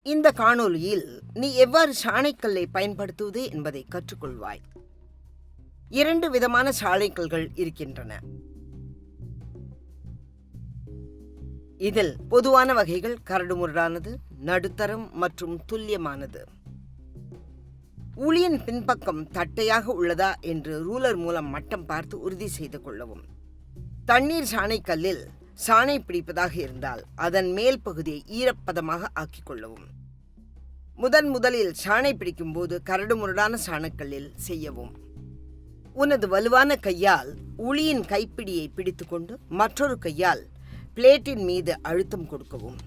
இந்த காணொளியில் நீ எவ்வாறு சாணைக்கல்லை பயன்படுத்துவது என்பதை கற்றுக்கொள்வாய். 2 விதமான சாணைக்கல்கள் இருக்கின்றன. இதில் பொதுவான வகைகள் கரடுமுரடானது, நடுத்தரம் மற்றும் துல்லியமானது. உளியின் பின்பக்கம் தட்டையாக உள்ளதா என்று ரூலர் மூலம் மட்டம் பார்த்து உறுதி செய்து கொள்ளவும். தண்ணீர் சாணைக்கல்லில் சாணை பிடிப்பதாக இருந்தால் அதன் மேல் பகுதியை ஈரப்பதமாக ஆக்கிக் கொள்ளவும். முதலில் சாணை பிடிக்கும் போது கரடுமுரடான சாணக்கல்லில் செய்யவும். உனது வலுவான கையால் உளியின் கைப்பிடியை பிடித்துக்கொண்டு மற்றொரு கையால் பிளேட்டின் மீது அழுத்தம் கொடுக்கவும்.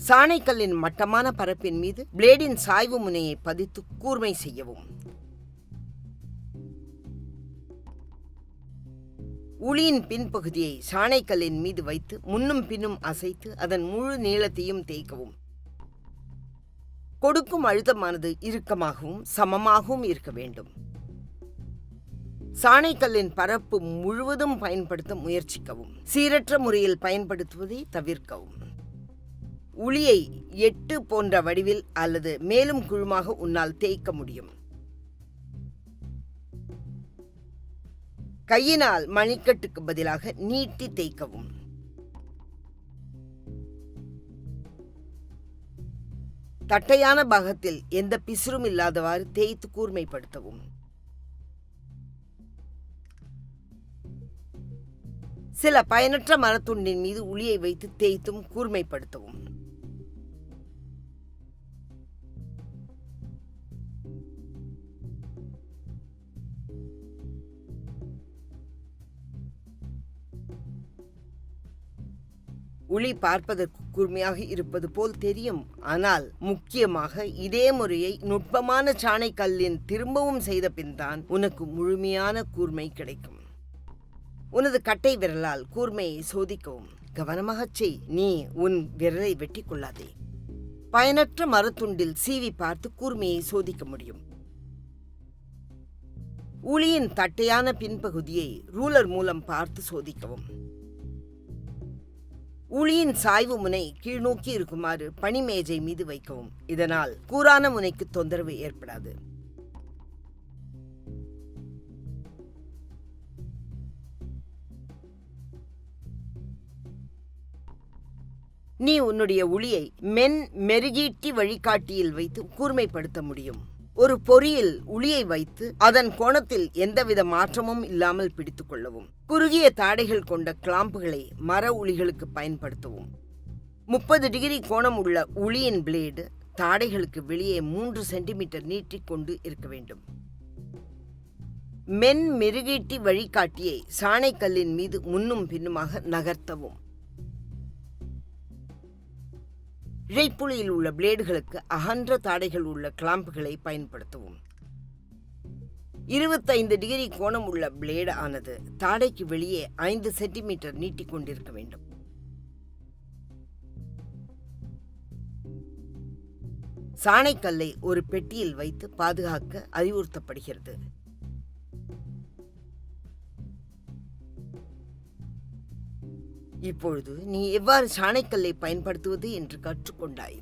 சாணைக்கல்லின் மட்டமான பரப்பின் மீது பிளேடின் சாய்வு முனையை பதித்து கூர்மை செய்யவும். உளியின் பின்பகுதியை சாணைக்கல்லின் மீது வைத்து முன்னும் பின்னும் அசைத்து அதன் முழு நீளத்தையும் தேய்க்கவும். கொடுக்கும் அழுத்தமானது இறுக்கமாகவும் சமமாகவும் இருக்க வேண்டும். சாணைக்கல்லின் பரப்பு முழுவதும் பயன்படுத்த முயற்சிக்கவும். சீரற்ற முறையில் பயன்படுத்துவதை தவிர்க்கவும். உளியை 8 போன்ற வடிவில் அல்லது மேலும் குழுமாக உன்னால் தேய்க்க முடியும். கையினால் மணிக்கட்டுக்கு பதிலாக நீட்டி தேய்க்கவும். தட்டையான பாகத்தில் எந்த பிசுறும் இல்லாதவாறு தேய்த்து கூர்மைப்படுத்தவும். சில பயனற்ற மரத்துண்டின் மீது உளியை வைத்து தேய்த்தும் கூர்மைப்படுத்தவும். உளி பார்ப்பதற்கு கூர்மையாக இருப்பது போல் தெரியும். ஆனால் முக்கியமாக இதே முறையை நுட்பமான சாணைக்கல்லின் திரும்பவும் செய்த பின்தான் உனக்கு முழுமையான கூர்மை கிடைக்கும். உனது கட்டை விரலால் கூர்மையை சோதிக்கவும். கவனமாகச் செய். நீ உன் விரலை வெட்டி கொள்ளாதே. பயனற்ற மரத்துண்டில் சீவி பார்த்து கூர்மையை சோதிக்க முடியும். உளியின் தட்டையான பின்பகுதியை ரூலர் மூலம் பார்த்து சோதிக்கவும். உளியின் சாய்வு முனை கீழ்நோக்கி இருக்குமாறு பனிமேஜை மீது வைக்கவும். இதனால் கூரான முனைக்கு தொந்தரவு ஏற்படாது. நீ உன்னுடைய உளியை மெருகீட்டி வழிகாட்டியில் வைத்து கூர்மைப்படுத்த முடியும். ஒரு பொறியில் உளியை வைத்து அதன் கோணத்தில் எந்தவித மாற்றமும் இல்லாமல் பிடித்துக் கொள்ளவும். குறுகிய தாடைகள் கொண்ட கிளாம்புகளை மர உளிகளுக்கு பயன்படுத்தவும். 30 டிகிரி கோணம் உள்ள உளியின் பிளேடு தாடைகளுக்கு வெளியே 3 சென்டிமீட்டர் நீட்டிக்கொண்டு இருக்க வேண்டும். மெருகீட்டி வழிகாட்டியை சாணைக்கல்லின் மீது முன்னும் பின்னுமாக நகர்த்தவும். இழைப்புளியில் உள்ள பிளேடுகளுக்கு அகன்ற தாடைகள் உள்ள கிளாம்புகளை பயன்படுத்தவும். 25 டிகிரி கோணம் உள்ள பிளேடு ஆனது தாடைக்கு வெளியே 5 சென்டிமீட்டர் நீட்டிக்கொண்டிருக்க வேண்டும். சாணைக்கல்லை ஒரு பெட்டியில் வைத்து பாதுகாக்க அறிவுறுத்தப்படுகிறது. இப்பொழுது நீ எவ்வாறு சாணைக்கல்லை பயன்படுத்துவது என்று கற்றுக்கொண்டாய்.